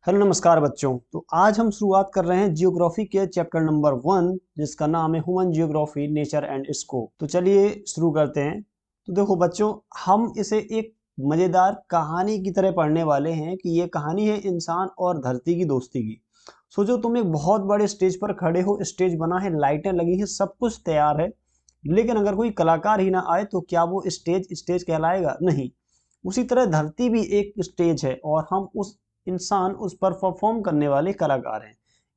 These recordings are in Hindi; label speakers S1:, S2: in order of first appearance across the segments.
S1: हेलो नमस्कार बच्चों। तो आज हम शुरुआत कर रहे हैं जियोग्राफी के चैप्टर नंबर 1 जिसका नाम है human geography nature and scope. तो चलिए शुरू करते हैं। तो देखो बच्चों, हम इसे एक मज़ेदार कहानी की तरह पढ़ने वाले हैं कि ये कहानी है इंसान और धरती की दोस्ती की। सोचो तुम एक बहुत बड़े स्टेज पर खड़े हो, स्टेज बना है, लाइटें लगी हैं, सब कुछ तैयार है, लेकिन अगर कोई कलाकार ही ना आए तो क्या वो स्टेज स्टेज कहलाएगा? नहीं। उसी तरह धरती भी एक स्टेज है और हम उस इंसान उस पर परफॉर्म करने वाले कलाकार हैं।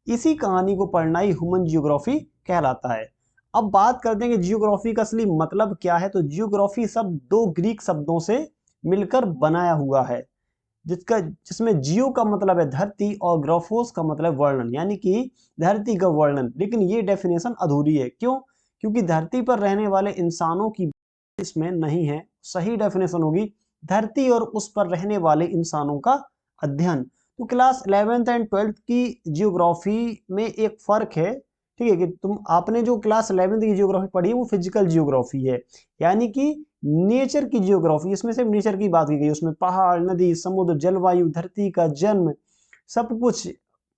S1: इसी कहानी को पढ़ना ही ह्यूमन जियोग्राफी कहलाता है। अब बात करते हैं कि जियोग्राफी का असली मतलब क्या है। तो जियोग्राफी शब्द दो ग्रीक शब्दों से मिलकर बनाया हुआ है, जिसमें जियो का मतलब है धरती और ग्राफोस का मतलब वर्णन, यानी कि धरती का वर्णन। लेकिन ये डेफिनेशन अधूरी है। क्यों? क्योंकि धरती पर रहने वाले इंसानों की इसमें नहीं है। सही डेफिनेशन होगी धरती और उस पर रहने वाले इंसानों का अध्ययन। तो क्लास 11th एंड 12th की जियोग्राफी में एक फर्क है, ठीक है, कि आपने जो क्लास 11th की जियोग्राफी पढ़ी है वो फिजिकल जियोग्राफी है, यानी कि नेचर की जियोग्राफी। इसमें सिर्फ नेचर की बात की गई, उसमें पहाड़, नदी, समुद्र, जलवायु, धरती का जन्म, सब कुछ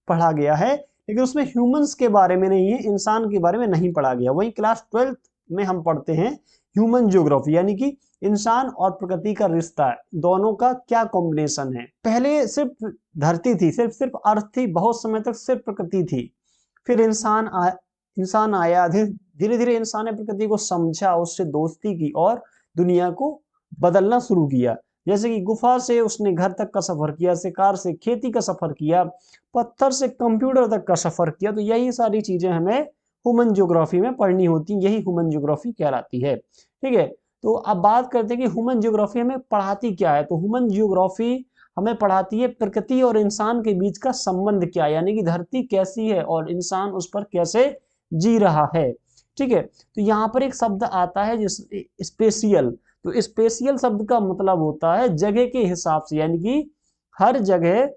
S1: पढ़ा गया है। लेकिन उसमें ह्यूमंस के बारे में नहीं है, इंसान के बारे में नहीं पढ़ा गया। वहीं क्लास 12th में हम पढ़ते हैं ह्यूमन जियोग्राफी, यानी कि इंसान और प्रकृति का रिश्ता है, दोनों का क्या कॉम्बिनेशन है। पहले सिर्फ धरती थी, सिर्फ सिर्फ अर्थ थी, बहुत समय तक सिर्फ प्रकृति थी। फिर इंसान आया, धीरे धीरे इंसान ने प्रकृति को समझा, उससे दोस्ती की और दुनिया को बदलना शुरू किया। जैसे कि गुफा से उसने घर तक का सफर किया, शिकार से खेती का सफर किया, पत्थर से कंप्यूटर तक का सफर किया। तो यही सारी चीजें हमें ह्यूमन ज्योग्राफी में पढ़नी होती, यही ह्यूमन ज्योग्राफी कहलाती है। ठीक है। तो अब बात करते हैं कि ह्यूमन ज्योग्राफी हमें पढ़ाती क्या है। तो ह्यूमन ज्योग्राफी हमें पढ़ाती है प्रकृति और इंसान के बीच का संबंध क्या है, यानी कि धरती कैसी है और इंसान उस पर कैसे जी रहा है। ठीक है। तो यहाँ पर एक शब्द आता है जिस स्पेशियल। तो स्पेशियल शब्द का मतलब होता है जगह के हिसाब से, यानी कि हर जगह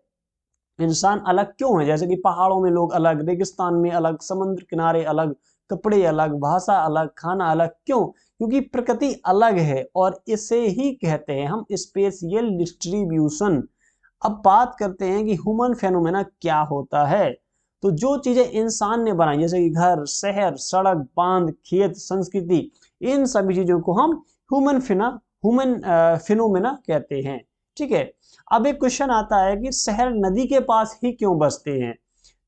S1: इंसान अलग क्यों है। जैसे कि पहाड़ों में लोग अलग, रेगिस्तान में अलग, समुद्र किनारे अलग, कपड़े अलग, भाषा अलग, खाना अलग। क्यों? क्योंकि प्रकृति अलग है और इसे ही कहते हैं हम स्पेशियल डिस्ट्रीब्यूशन। अब बात करते हैं कि ह्यूमन फेनोमेना क्या होता है। तो जो चीजें इंसान ने बनाई, जैसे कि घर, शहर, सड़क, बांध, खेत, संस्कृति, इन सभी चीजों को हम ह्यूमन फिनोमेना कहते हैं। ठीक है। अब एक क्वेश्चन आता है कि शहर नदी के पास ही क्यों बसते हैं।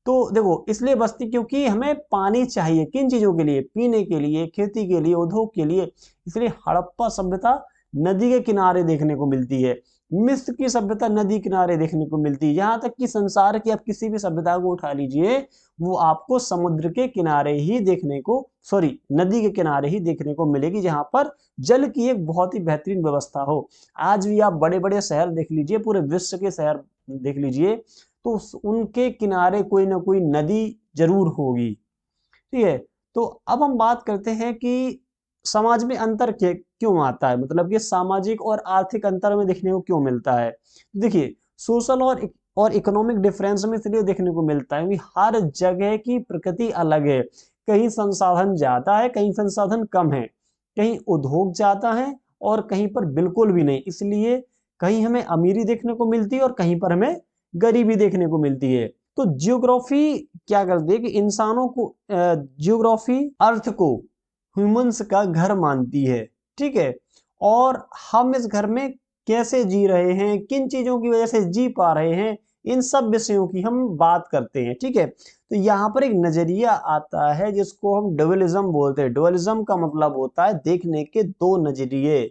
S1: तो देखो, इसलिए बसती क्योंकि हमें पानी चाहिए। किन चीजों के लिए? पीने के लिए, खेती के लिए, उद्योग के लिए। इसलिए हड़प्पा सभ्यता नदी के किनारे देखने को मिलती है, मिस्र की सभ्यता नदी किनारे देखने को मिलती है, यहाँ तक कि संसार की आप किसी भी सभ्यता को उठा लीजिए, वो आपको समुद्र के किनारे ही देखने को, सॉरी, नदी के किनारे ही देखने को मिलेगी, जहां पर जल की एक बहुत ही बेहतरीन व्यवस्था हो। आज भी आप बड़े बड़े शहर देख लीजिए, पूरे विश्व के शहर देख लीजिए, तो उनके किनारे कोई ना कोई नदी जरूर होगी। ठीक है। तो अब हम बात करते हैं कि समाज में अंतर क्यों आता है, मतलब कि सामाजिक और आर्थिक अंतर में देखने को क्यों मिलता है। देखिए, सोशल और इकोनॉमिक डिफरेंस में इसलिए देखने को मिलता है कि हर जगह की प्रकृति अलग है। कहीं संसाधन ज्यादा है, कहीं संसाधन कम है, कहीं उद्योग ज्यादा है और कहीं पर बिल्कुल भी नहीं। इसलिए कहीं हमें अमीरी देखने को मिलती है और कहीं पर हमें गरीबी देखने को मिलती है। तो जियोग्राफी क्या करती है कि इंसानों को, जियोग्राफी अर्थ को ह्यूमंस का घर मानती है। ठीक है। और हम इस घर में कैसे जी रहे हैं, किन चीजों की वजह से जी पा रहे हैं, इन सब विषयों की हम बात करते हैं। ठीक है। तो यहाँ पर एक नजरिया आता है जिसको हम डुअलिज्म बोलते हैं। डुअलिज्म का मतलब होता है देखने के दो नजरिए,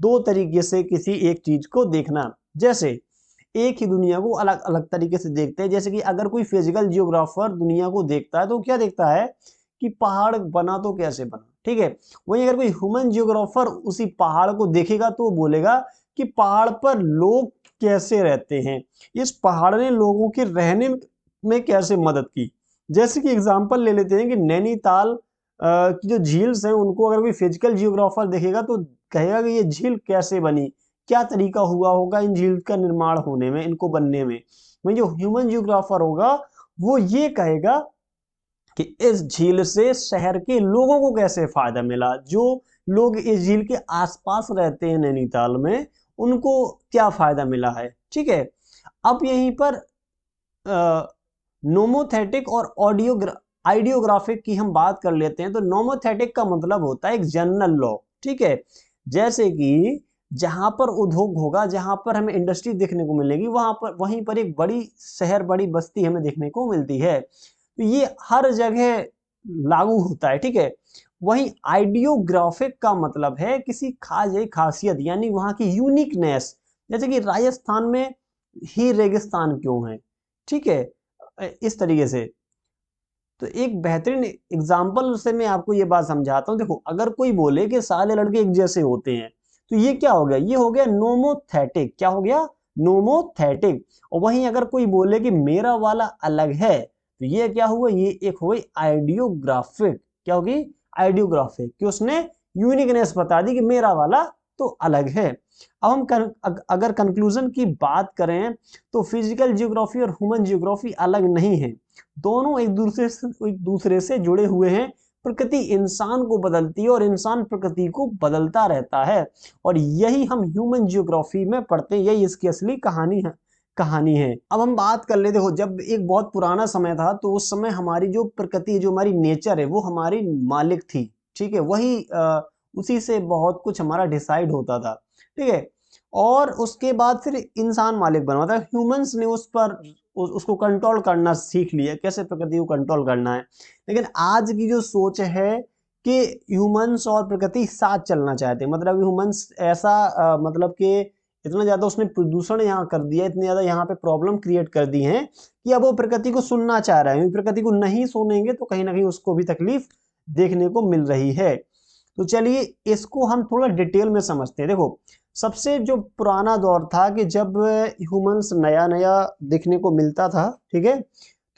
S1: दो तरीके से किसी एक चीज को देखना। जैसे एक ही दुनिया को अलग अलग तरीके से देखते हैं। जैसे कि अगर कोई फिजिकल जियोग्राफर दुनिया को देखता है तो क्या देखता है कि पहाड़ बना तो कैसे बना। ठीक है। वहीं अगर कोई ह्यूमन जियोग्राफर उसी पहाड़ को देखेगा तो वो बोलेगा कि पहाड़ पर लोग कैसे रहते हैं, इस पहाड़ ने लोगों के रहने में कैसे मदद की। जैसे कि एग्जांपल ले लेते हैं कि नैनीताल की जो झील्स हैं उनको अगर कोई फिजिकल जियोग्राफर देखेगा तो कहेगा कि ये झील कैसे बनी, क्या तरीका हुआ होगा इन झील का निर्माण होने में, इनको बनने में। वहीं जो ह्यूमन जियोग्राफर होगा वो ये कहेगा कि इस झील से शहर के लोगों को कैसे फायदा मिला, जो लोग इस झील के आसपास रहते हैं नैनीताल में, उनको क्या फायदा मिला है। ठीक है। अब यहीं पर नोमोथेटिक और आइडियोग्राफिक की हम बात कर लेते हैं। तो नोमोथेटिक का मतलब होता है एक जनरल लॉ, ठीक है। जैसे कि जहां पर उद्योग होगा, जहां पर हमें इंडस्ट्री देखने को मिलेगी, वहीं पर एक बड़ी शहर, बड़ी बस्ती हमें देखने को मिलती है। तो ये हर जगह लागू होता है, ठीक है। वहीं आइडियोग्राफिक का मतलब है किसी खास खासियत, यानी वहां की यूनिकनेस। जैसे कि राजस्थान में ही रेगिस्तान क्यों है, ठीक है, इस तरीके से। तो एक बेहतरीन एग्जाम्पल से मैं आपको ये बात समझाता हूँ। देखो, अगर कोई बोले कि सारे लड़के एक जैसे होते हैं, तो ये क्या हो गया, ये हो गया नोमोथेटिक। क्या हो गया, नोमोथेटिक। और वहीं अगर कोई बोले कि मेरा वाला अलग है, तो ये क्या हुआ, ये एक हो गई आइडियोग्राफिक। क्या होगी, आइडियोग्राफिक, कि उसने यूनिकनेस बता दी कि मेरा वाला तो अलग है। अब हम अगर कंक्लूजन की बात करें, तो फिजिकल जियोग्राफी और ह्यूमन जियोग्राफी अलग नहीं है, दोनों एक दूसरे से जुड़े हुए हैं। प्रकृति इंसान को बदलती है और इंसान प्रकृति को बदलता रहता है, और यही हम ह्यूमन जियोग्राफी में पढ़ते हैं, यही इसकी असली कहानी है। अब हम बात कर लेते हो, जब एक बहुत पुराना समय था, तो उस समय हमारी जो प्रकृति, जो हमारी नेचर है, वो हमारी मालिक थी, ठीक है। वही उसी से बहुत कुछ हमारा डिसाइड होता था, ठीक है। और उसके बाद फिर इंसान मालिक बना, मतलब ह्यूमंस ने उसको कंट्रोल करना सीख लिया, कैसे प्रकृति को कंट्रोल करना है। लेकिन आज की जो सोच है कि ह्यूमंस और प्रकृति साथ चलना चाहते हैं, मतलब ह्यूमंस ऐसा मतलब कि इतना ज्यादा उसने प्रदूषण यहाँ कर दिया, इतनी ज्यादा यहाँ पे प्रॉब्लम क्रिएट कर दी है कि अब वो प्रकृति को सुनना चाह रहा है। प्रकृति को नहीं सुनेंगे तो कहीं ना कहीं उसको भी तकलीफ देखने को मिल रही है। तो चलिए इसको हम थोड़ा डिटेल में समझते हैं। देखो, सबसे जो पुराना दौर था कि जब ह्यूमंस नया नया दिखने को मिलता था, ठीक है।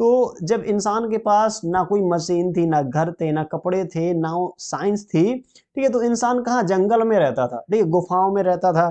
S1: तो जब इंसान के पास ना कोई मशीन थी, ना घर थे, ना कपड़े थे, ना साइंस थी, ठीक है। तो इंसान कहाँ, जंगल में रहता था, ठीक है, गुफाओं में रहता था।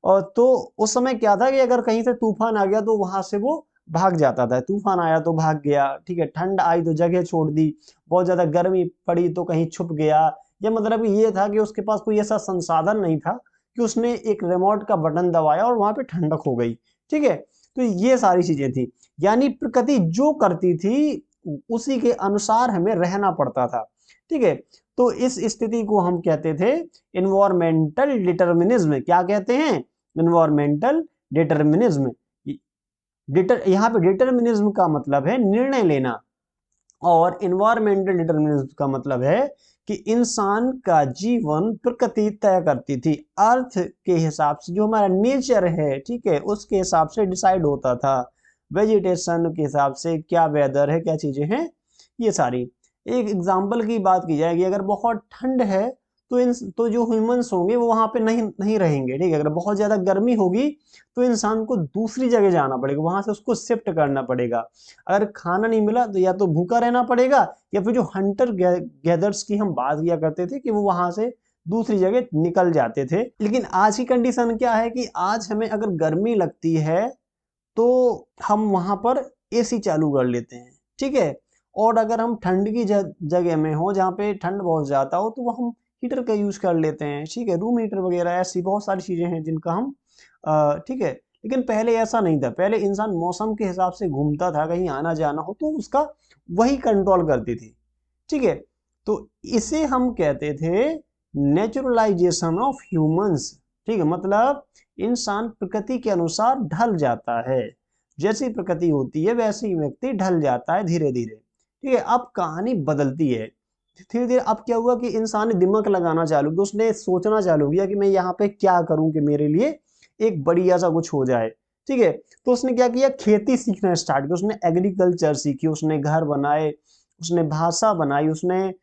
S1: और तो उस समय क्या था कि अगर कहीं से तूफान आ गया तो वहां से वो भाग जाता था। तूफान आया तो भाग गया, ठीक है। ठंड आई तो जगह छोड़ दी, बहुत ज्यादा गर्मी पड़ी तो कहीं छुप गया। ये मतलब ये था कि उसके पास कोई ऐसा संसाधन नहीं था कि उसने एक रिमोट का बटन दबाया और वहां पे ठंडक हो गई, ठीक है। तो ये सारी चीजें थी, यानी प्रकृति जो करती थी उसी के अनुसार हमें रहना पड़ता था, ठीक है। तो इस स्थिति को हम कहते थे इन्वायरमेंटल डिटर्मिनिज्म। क्या कहते हैं, इन्वायरमेंटल डिटर्मिनिज्म। यहाँ पे डिटर्मिनिज्म का मतलब है निर्णय लेना, और इन्वायरमेंटल डिटर्मिनिज्म का मतलब है कि इंसान का जीवन प्रकृति तय करती थी। अर्थ के हिसाब से, जो हमारा नेचर है, ठीक है, उसके हिसाब से डिसाइड होता था। वेजिटेशन के हिसाब से, क्या वेदर है, क्या चीजें हैं, ये सारी। एक एग्जाम्पल की बात की जाएगी, अगर बहुत ठंड है तो जो ह्यूमंस होंगे वो वहां पे नहीं नहीं रहेंगे, ठीक है। अगर बहुत ज्यादा गर्मी होगी तो इंसान को दूसरी जगह जाना पड़ेगा, वहां से उसको शिफ्ट करना पड़ेगा। अगर खाना नहीं मिला तो या तो भूखा रहना पड़ेगा, या फिर जो हंटर गैदर्स की हम बात किया करते थे कि वो वहां से दूसरी जगह निकल जाते थे। लेकिन आज की कंडीशन क्या है कि आज हमें अगर गर्मी लगती है तो हम वहां पर एसी चालू कर लेते हैं, ठीक है। और अगर हम ठंड की जगह में हो, जहाँ पे ठंड बहुत ज्यादा हो, तो वह हम हीटर का यूज कर लेते हैं, ठीक है। रूम हीटर वगैरह ऐसी बहुत सारी चीजें हैं जिनका हम ठीक है। लेकिन पहले ऐसा नहीं था, पहले इंसान मौसम के हिसाब से घूमता था, कहीं आना जाना हो तो उसका वही कंट्रोल करती थी, ठीक है। तो इसे हम कहते थे नेचुरलाइजेशन ऑफ ह्यूमंस, ठीक है। मतलब इंसान प्रकृति के अनुसार ढल जाता है, जैसी प्रकृति होती है वैसे ही व्यक्ति ढल जाता है धीरे धीरे, ठीक है। अब कहानी बदलती है धीरे धीरे। अब क्या हुआ कि इंसान ने दिमाग लगाना चालू किया, उसने सोचना चालू किया कि मैं यहाँ पे क्या करूं कि मेरे लिए एक बढ़िया सा कुछ हो जाए, ठीक है। तो उसने क्या किया, खेती सीखना स्टार्ट किया, उसने एग्रीकल्चर सीखी, उसने घर बनाए, उसने भाषा बनाई, उसने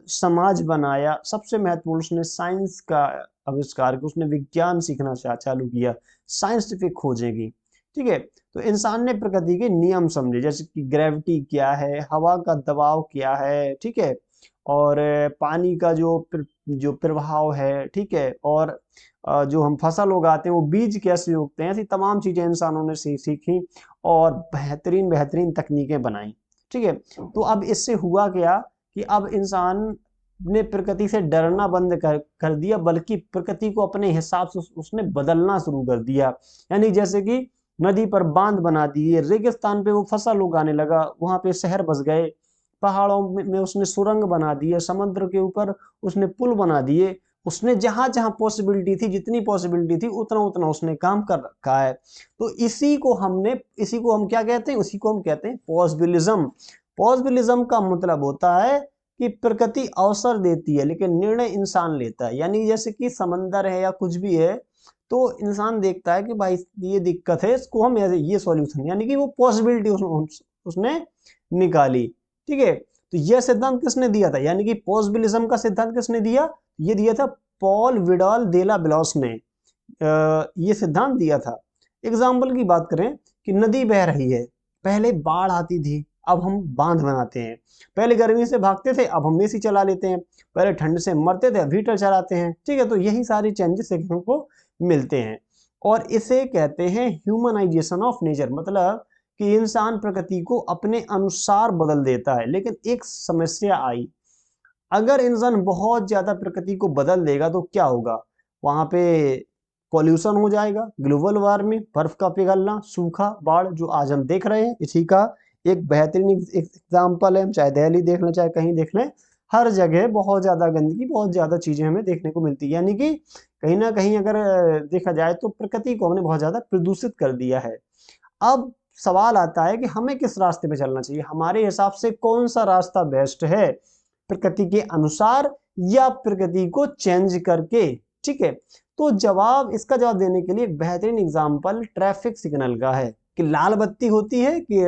S1: समाज बनाया। सबसे महत्वपूर्ण, उसने साइंस का आविष्कार किया, उसने विज्ञान सीखना चालू किया, साइंटिफिक खोजें की, ठीक है। तो इंसान ने प्रकृति के नियम समझे, जैसे कि ग्रेविटी क्या है, हवा का दबाव क्या है, ठीक है। और पानी का जो प्रभाव है, ठीक है। और जो हम फसल उगाते हैं वो बीज कैसे उगते हैं, ऐसी तमाम चीजें इंसानों ने सीखी और बेहतरीन बेहतरीन तकनीकें बनाई, ठीक है। तो अब इससे हुआ क्या कि अब इंसान ने प्रकृति से डरना बंद कर दिया, बल्कि प्रकृति को अपने हिसाब से उसने बदलना शुरू कर दिया। यानी जैसे कि नदी पर बांध बना दिए, रेगिस्तान पे वो फसल उगाने लगा, वहां पे शहर बस गए, पहाड़ों में उसने सुरंग बना दिए, समुद्र के ऊपर उसने पुल बना दिए, उसने जहां जहां पॉसिबिलिटी थी, जितनी पॉसिबिलिटी थी उतना उतना उसने काम कर रखा है। तो इसी को हम क्या कहते हैं, उसी को हम कहते हैं पॉसिबिलिज्म। पॉसिबिलिज्म का मतलब होता है कि प्रकृति अवसर देती है लेकिन निर्णय इंसान लेता है। यानी जैसे कि समंदर है या कुछ भी है, तो इंसान देखता है कि भाई ये दिक्कत है, इसको हम ये सॉल्यूशन, यानी कि वो पॉसिबिलिटी उसने निकाली। ठीक है, तो यह सिद्धांत किसने दिया था, यानी कि पॉसिबिलिज्म का सिद्धांत किसने दिया, ये दिया था पॉल विडाल देला ब्लॉस ने। ये सिद्धांत दिया था। एग्जाम्पल की बात करें कि नदी बह रही है, पहले बाढ़ आती थी, अब हम बांध बनाते हैं। पहले गर्मी से भागते थे, अब हम एसी चला लेते हैं। पहले ठंड से मरते थे, अब हीटर चलाते हैं। ठीक है, तो यही सारी चेंजेस हमको मिलते हैं और इसे कहते हैं ह्यूमनाइजेशन ऑफ नेचर। मतलब कि इंसान प्रकृति को अपने अनुसार बदल देता है। लेकिन एक समस्या आई, अगर इंसान बहुत ज्यादा प्रकृति को बदल देगा तो क्या होगा, वहां पे पॉल्यूशन हो जाएगा, ग्लोबल वार्मिंग, बर्फ का पिघलना, सूखा, बाढ़, जो आज हम देख रहे हैं। इसी का एक बेहतरीन एग्जाम्पल है, चाहे दिल्ली देख लें चाहे कहीं देख लें, हर जगह बहुत ज्यादा गंदगी, बहुत ज्यादा चीजें हमें देखने को मिलती है। यानी कि कहीं ना कहीं अगर देखा जाए तो प्रकृति को हमने बहुत ज्यादा प्रदूषित कर दिया है। अब सवाल आता है कि हमें किस रास्ते पे चलना चाहिए, हमारे हिसाब से कौन सा रास्ता बेस्ट है, प्रकृति के अनुसार या प्रकृति को चेंज करके। ठीक है, तो इसका जवाब देने के लिए एक बेहतरीन एग्जांपल ट्रैफिक सिग्नल का है कि लाल बत्ती होती है कि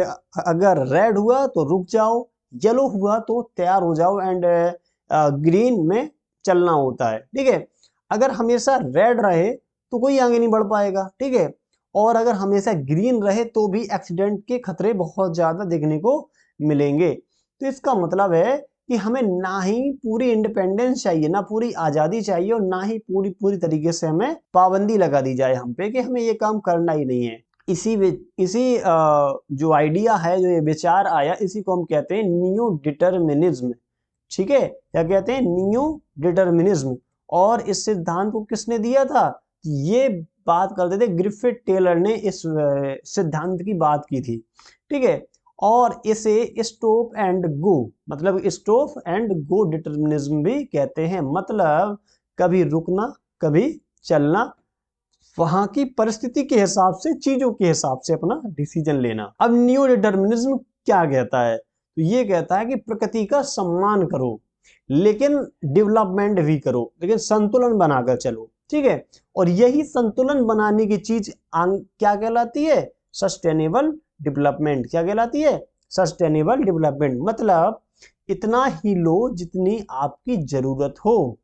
S1: अगर रेड हुआ तो रुक जाओ, येलो हुआ तो तैयार हो जाओ, एंड ग्रीन में चलना होता है। ठीक है, अगर हमेशा रेड रहे तो कोई आगे नहीं बढ़ पाएगा। ठीक है, और अगर हमेशा ग्रीन रहे तो भी एक्सीडेंट के खतरे बहुत ज्यादा देखने को मिलेंगे। तो इसका मतलब है कि हमें ना ही पूरी इंडिपेंडेंस चाहिए, ना पूरी आजादी चाहिए, और ना ही पूरी पूरी तरीके से हमें पाबंदी लगा दी जाए हम पे कि हमें ये काम करना ही नहीं है। इसी जो आइडिया है, जो ये विचार आया, इसी को हम कहते हैं नियो डिटर्मिनिज्म। ठीक है, क्या कहते हैं, नियो डिटर्मिनिज्म। और इस सिद्धांत को किसने दिया था, ये बात करते थे ग्रिफिथ टेलर ने इस सिद्धांत की बात की थी। ठीक है, और इसे स्टॉप एंड गो, मतलब स्टॉप एंड गो डिटर्मिनिज्म भी कहते हैं। मतलब कभी रुकना, कभी चलना, वहां की परिस्थिति के हिसाब से, चीजों के हिसाब से अपना डिसीजन लेना। अब न्यू डिटर्मिनिज्म क्या कहता है, तो ये कहता है कि प्रकृति का सम्मान करो लेकिन डेवलपमेंट भी करो, लेकिन संतुलन बनाकर चलो। ठीक है, और यही संतुलन बनाने की चीज क्या कहलाती है, सस्टेनेबल डेवलपमेंट। क्या कहलाती है, सस्टेनेबल डेवलपमेंट। मतलब इतना ही लो जितनी आपकी जरूरत हो।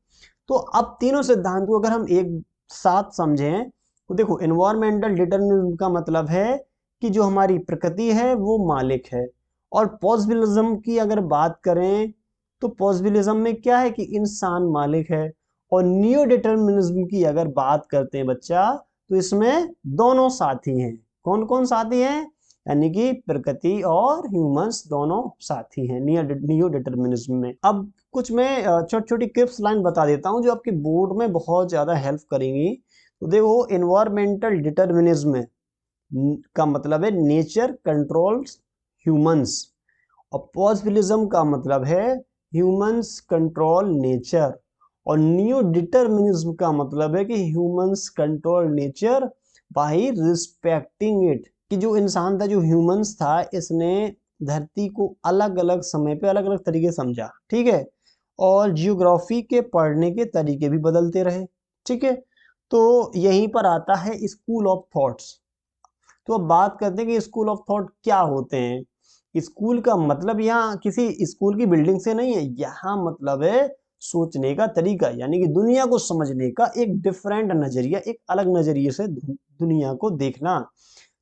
S1: तो अब तीनों सिद्धांत को अगर हम एक साथ समझें तो देखो, एनवायरमेंटल डिटर्मिनिज्म का मतलब है कि जो हमारी प्रकृति है वो मालिक है। और पॉसिबिलिज्म की अगर बात करें तो पॉसिबिलिज्म में क्या है कि इंसान मालिक है। और नियो डिटर्मिनिज्म की अगर बात करते हैं बच्चा, तो इसमें दोनों साथी हैं। कौन कौन साथी हैं, यानी कि प्रकृति और ह्यूमंस दोनों साथी हैं नियो डिटर्मिनिज्म में। अब कुछ मैं छोटी छोटी क्लिप्स लाइन बता देता हूं जो आपके बोर्ड में बहुत ज्यादा हेल्प करेंगी। तो देखो, एनवायरमेंटल डिटर्मिनिज्म का मतलब है नेचर कंट्रोल्स ह्यूमंस, और पॉसिबिलिज्म का मतलब है ह्यूमंस कंट्रोल नेचर, और न्यू डिटर्मिनिज्म का मतलब है कि humans control nature by respecting it. कि जो इंसान था, जो ह्यूमंस था, इसने धरती को अलग अलग समय पे अलग अलग तरीके समझा। ठीक है, और जियोग्राफी के पढ़ने के तरीके भी बदलते रहे। ठीक है, तो यहीं पर आता है स्कूल ऑफ थॉट्स। तो अब बात करते हैं कि स्कूल ऑफ थॉट क्या होते हैं। स्कूल का मतलब यहाँ किसी स्कूल की बिल्डिंग से नहीं है, यहाँ मतलब है सोचने का तरीका, यानी कि दुनिया को समझने का एक डिफरेंट नजरिया, एक अलग नजरिए से दुनिया को देखना।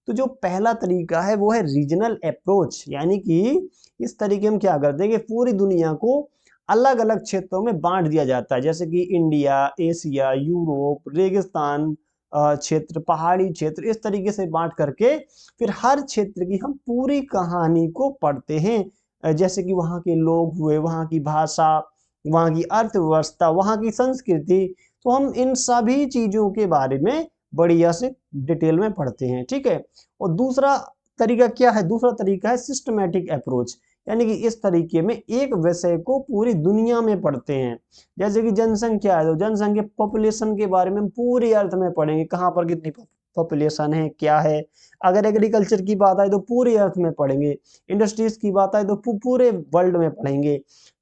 S1: तो जो पहला तरीका है वो है रीजनल अप्रोच, यानी कि इस तरीके में क्या करते हैं कि पूरी दुनिया को अलग अलग क्षेत्रों में बांट दिया जाता है, जैसे कि इंडिया, एशिया, यूरोप, रेगिस्तान क्षेत्र, पहाड़ी क्षेत्र, इस तरीके से बांट करके फिर हर क्षेत्र की हम पूरी कहानी को पढ़ते हैं। जैसे कि वहाँ के लोग हुए, वहाँ की भाषा, वहाँ की अर्थव्यवस्था, वहाँ की संस्कृति, तो हम इन सभी चीजों के बारे में बढ़िया से डिटेल में पढ़ते हैं, ठीक है। और दूसरा तरीका क्या है, दूसरा तरीका है सिस्टमेटिक अप्रोच, यानी कि इस तरीके में एक विषय को पूरी दुनिया में पढ़ते हैं। जैसे कि जनसंख्या है तो जनसंख्या पॉपुलेशन के बारे में हम पूरे अर्थ में पढ़ेंगे, कहाँ पर कितनी पॉपुलेशन है, क्या है। अगर एग्रीकल्चर की बात आए तो पूरे अर्थ में पढ़ेंगे, इंडस्ट्रीज की बात आए तो पूरे वर्ल्ड में पढ़ेंगे,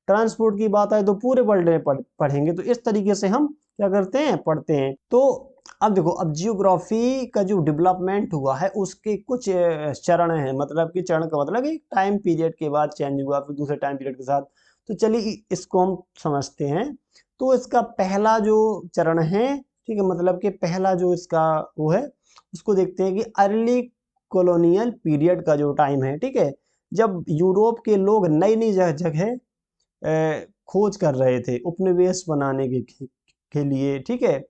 S1: ट्रांसपोर्ट की बात आए तो पूरे वर्ल्ड में पढ़ेंगे। तो इस तरीके से हम क्या करते हैं, पढ़ते हैं। तो अब देखो, अब जियोग्राफी का जो डेवलपमेंट हुआ है उसके कुछ चरण हैं, मतलब कि चरण का मतलब एक टाइम पीरियड के बाद चेंज हुआ फिर दूसरे टाइम पीरियड के साथ। तो चलिए इसको हम समझते हैं। तो इसका पहला जो चरण है, ठीक है, मतलब कि पहला जो इसका वो है, उसको देखते हैं कि अर्ली कॉलोनियल पीरियड का जो टाइम है, ठीक है, जब यूरोप के लोग नई नई जगह खोज कर रहे थे उपनिवेश बनाने के लिए, ठीक है।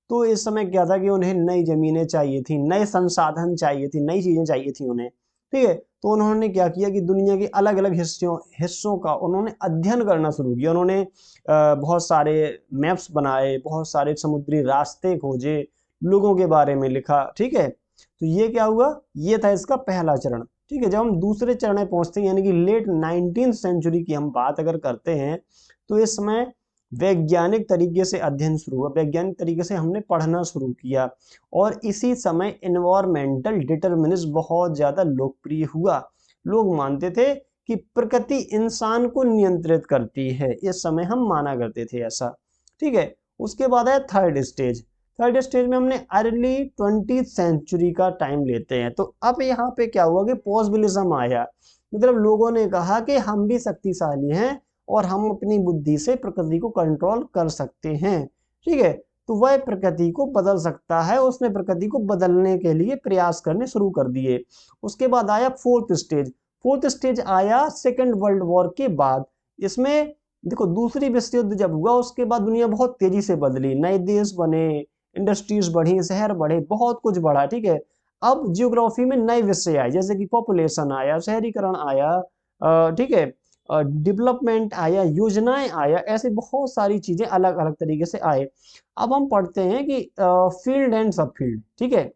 S1: तो इस समय क्या था कि उन्हें नई जमीनें चाहिए थी, नए संसाधन चाहिए थी, नई चीजें चाहिए थी उन्हें, ठीक है। तो उन्होंने क्या किया कि दुनिया के अलग अलग हिस्सों का उन्होंने अध्ययन करना शुरू किया। उन्होंने बहुत सारे मैप्स बनाए, बहुत सारे समुद्री रास्ते खोजे, लोगों के बारे में लिखा, ठीक है। तो ये क्या हुआ, ये था इसका पहला चरण, ठीक है। जब हम दूसरे चरण में पहुंचते हैं, यानी कि लेट 19th सेंचुरी की हम बात अगर करते हैं, तो इस समय वैज्ञानिक तरीके से अध्ययन शुरू हुआ, वैज्ञानिक तरीके से हमने पढ़ना शुरू किया। और इसी समय एनवायरमेंटल डिटर्मिनिज्म बहुत ज्यादा लोकप्रिय हुआ। लोग मानते थे कि प्रकृति इंसान को नियंत्रित करती है, इस समय हम माना करते थे ऐसा, ठीक है। उसके बाद आया थर्ड स्टेज। थर्ड स्टेज में हमने अर्ली 20th सेंचुरी का टाइम लेते हैं। तो अब यहाँ पे क्या हुआ कि पॉसिबिलिज्म आया, मतलब लोगों ने कहा कि हम भी शक्तिशाली हैं और हम अपनी बुद्धि से प्रकृति को कंट्रोल कर सकते हैं, ठीक है। तो वह प्रकृति को बदल सकता है, उसने प्रकृति को बदलने के लिए प्रयास करने शुरू कर दिए। उसके बाद आया फोर्थ स्टेज। फोर्थ स्टेज आया सेकेंड वर्ल्ड वॉर के बाद। इसमें देखो, दूसरी विश्व युद्ध जब हुआ उसके बाद दुनिया बहुत तेजी से बदली, नए देश बने, इंडस्ट्रीज बढ़ी, शहर बढ़े, बहुत कुछ बढ़ा, ठीक है। अब जियोग्राफी में नए विषय आए, जैसे कि पॉपुलेशन आया, शहरीकरण आया, ठीक है, डेवलपमेंट आया, योजनाएं आया, ऐसे बहुत सारी चीजें अलग अलग तरीके से आए। अब हम पढ़ते हैं कि फील्ड एंड सब फील्ड, ठीक है,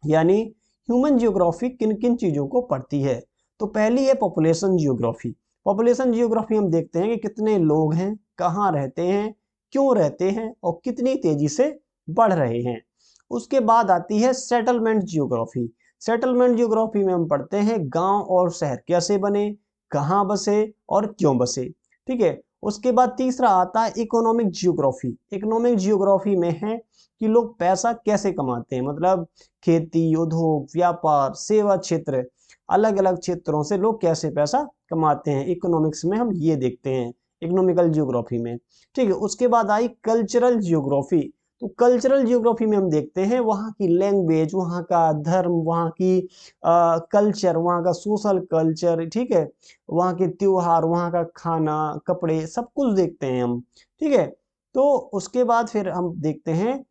S1: यानी ह्यूमन जियोग्राफी किन किन चीजों को पढ़ती है। तो पहली है पॉपुलेशन जियोग्राफी। पॉपुलेशन जियोग्राफी हम देखते हैं कि कितने लोग हैं, कहाँ रहते हैं, क्यों रहते हैं और कितनी तेजी से बढ़ रहे हैं। उसके बाद आती है सेटलमेंट जियोग्राफी। सेटलमेंट जियोग्राफी में हम पढ़ते हैं गांव और शहर कैसे बने, कहाँ बसे और क्यों बसे, ठीक है। उसके बाद तीसरा आता है इकोनॉमिक जियोग्राफी। इकोनॉमिक जियोग्राफी में है कि लोग पैसा कैसे कमाते हैं, मतलब खेती, उद्योग, व्यापार, सेवा क्षेत्र, अलग अलग क्षेत्रों से लोग कैसे पैसा कमाते हैं, इकोनॉमिक्स में हम ये देखते हैं, इकोनॉमिकल जियोग्राफी में, ठीक है। उसके बाद आई कल्चरल जियोग्राफी। तो कल्चरल जियोग्राफी में हम देखते हैं वहाँ की लैंग्वेज, वहाँ का धर्म, वहाँ की कल्चर, वहाँ का सोशल कल्चर, ठीक है, वहाँ के त्योहार, वहाँ का खाना, कपड़े, सब कुछ देखते हैं हम, ठीक है। तो उसके बाद फिर हम देखते हैं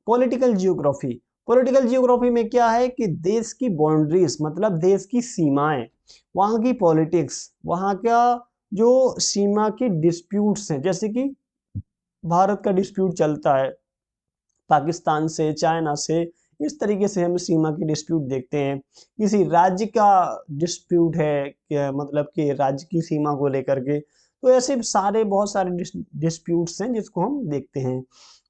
S1: पॉलिटिकल जियोग्राफी। पॉलिटिकल जियोग्राफी में क्या है कि देश की बाउंड्रीज, मतलब देश की सीमाएं, वहाँ की पॉलिटिक्स, वहाँ का जो सीमा की डिस्प्यूट्स हैं, जैसे कि भारत का डिस्प्यूट चलता है पाकिस्तान से, चाइना से, इस तरीके से हम सीमा की डिस्प्यूट देखते हैं। किसी राज्य का डिस्प्यूट है कि मतलब कि राज्य की सीमा को लेकर के, तो ऐसे सारे बहुत सारे डिस्प्यूट्स हैं जिसको हम देखते हैं।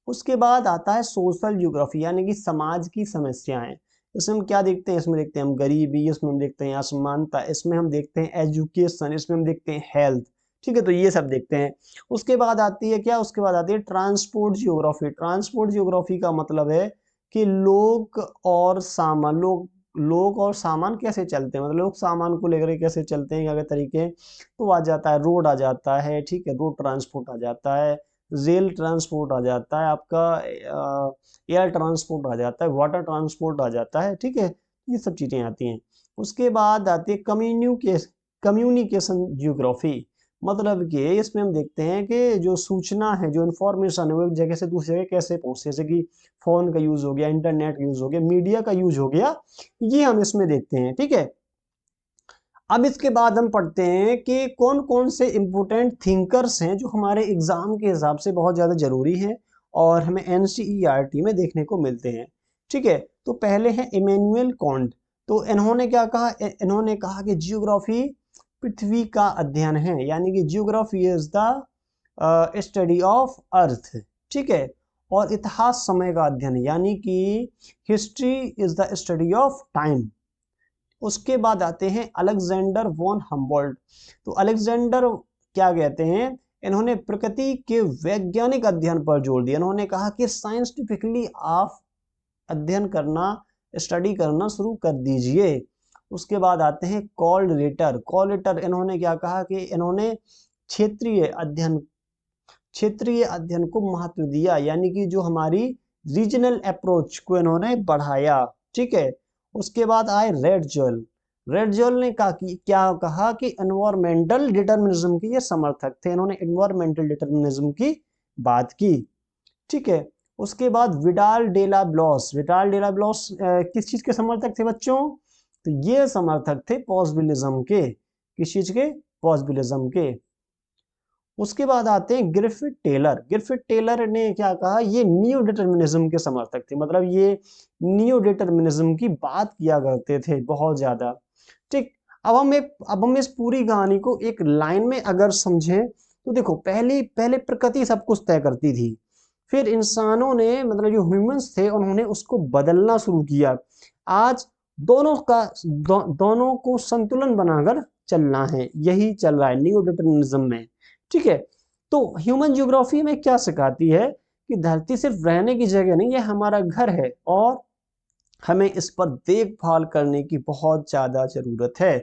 S1: उसके बाद आता है सोशल ज्योग्राफी, यानी कि समाज की समस्याएं। इसमें हम क्या देखते हैं, इसमें देखते हैं हम गरीबी, इसमें हम देखते हैं असमानता, इसमें हम देखते हैं एजुकेशन, इसमें हम देखते हैं हेल्थ, ठीक है। तो ये सब देखते हैं। उसके बाद आती है क्या, उसके बाद आती है ट्रांसपोर्ट जियोग्राफी। ट्रांसपोर्ट जियोग्राफी का मतलब है कि लोग और सामान कैसे चलते हैं, मतलब लोग सामान को लेकर कैसे चलते हैं, क्या क्या तरीके हैं। तो आ जाता है रोड, आ जाता है, ठीक है, रोड ट्रांसपोर्ट आ जाता है, रेल ट्रांसपोर्ट आ जाता है, आपका एयर ट्रांसपोर्ट आ जाता है, वाटर ट्रांसपोर्ट आ जाता है, ठीक है। ये सब चीजें आती हैं। उसके बाद आती है कम्युनिकेशन जियोग्राफी। मतलब कि इसमें हम देखते हैं कि जो सूचना है, जो इन्फॉर्मेशन है, वो एक जगह से दूसरी जगह कैसे पहुंचे, जैसे कि फोन का यूज हो गया, इंटरनेट यूज हो गया, मीडिया का यूज हो गया, ये हम इसमें देखते हैं, ठीक है। अब इसके बाद हम पढ़ते हैं कि कौन कौन से इंपोर्टेंट थिंकर्स हैं जो हमारे एग्जाम के हिसाब से बहुत ज्यादा जरूरी हैं और हमें एनसीईआरटी में देखने को मिलते हैं, ठीक है। तो पहले है इमैनुअल कांट। तो इन्होंने क्या कहा, इन्होंने कहा कि जियोग्राफी पृथ्वी का अध्ययन है, यानी कि geography is the study of earth, ठीक है। और इतिहास समय का अध्ययन, यानी कि history is the study of time. उसके बाद आते हैं अलेक्जेंडर वॉन हम्बोल्ट। तो अलेक्जेंडर क्या कहते हैं, इन्होंने प्रकृति के वैज्ञानिक अध्ययन पर जोर दिया। इन्होंने कहा कि साइंटिफिकली आप अध्ययन करना, स्टडी करना शुरू कर दीजिए। उसके बाद आते हैं कॉल्ड लेटर। कॉल लेटर इन्होंने क्या कहा कि इन्होंने क्षेत्रीय अध्ययन को महत्व दिया, यानी कि जो हमारी रीजनल अप्रोच को इन्होंने बढ़ाया, ठीक है। उसके बाद आए रेड जॉयल। रेड जॉयल ने क्या कहा कि एनवायरमेंटल डिटर्मिनिज्म के ये समर्थक थे। इन्होंने एनवायरमेंटल डिटर्मिनिज्म की बात की, ठीक है। उसके बाद विडाल डेला ब्लॉस। विडाल डेला ब्लॉस किस चीज के समर्थक थे बच्चों, तो ये समर्थक थे पॉसिबिलिज्म के। किस चीज के, पॉसिबिलिज्म के। उसके बाद आते हैं ग्रिफिथ टेलर। ग्रिफिथ टेलर ने क्या कहा, ये नियो डिटर्मिनिज्म के समर्थक थे, मतलब ये नियो डिटर्मिनिज्म की बात किया करते थे बहुत ज्यादा, ठीक। अब हम इस पूरी कहानी को एक लाइन में अगर समझें तो देखो, पहले प्रकृति सब कुछ तय करती थी, फिर इंसानों ने, मतलब जो ह्यूमंस थे, उन्होंने उसको बदलना शुरू किया। आज दोनों को संतुलन बनाकर चलना है, यही चल रहा है न्यू डिटर्मिनिज्म में, ठीक है। तो ह्यूमन ज्योग्राफी में क्या सिखाती है कि धरती सिर्फ रहने की जगह नहीं, ये हमारा घर है और हमें इस पर देखभाल करने की बहुत ज्यादा जरूरत है।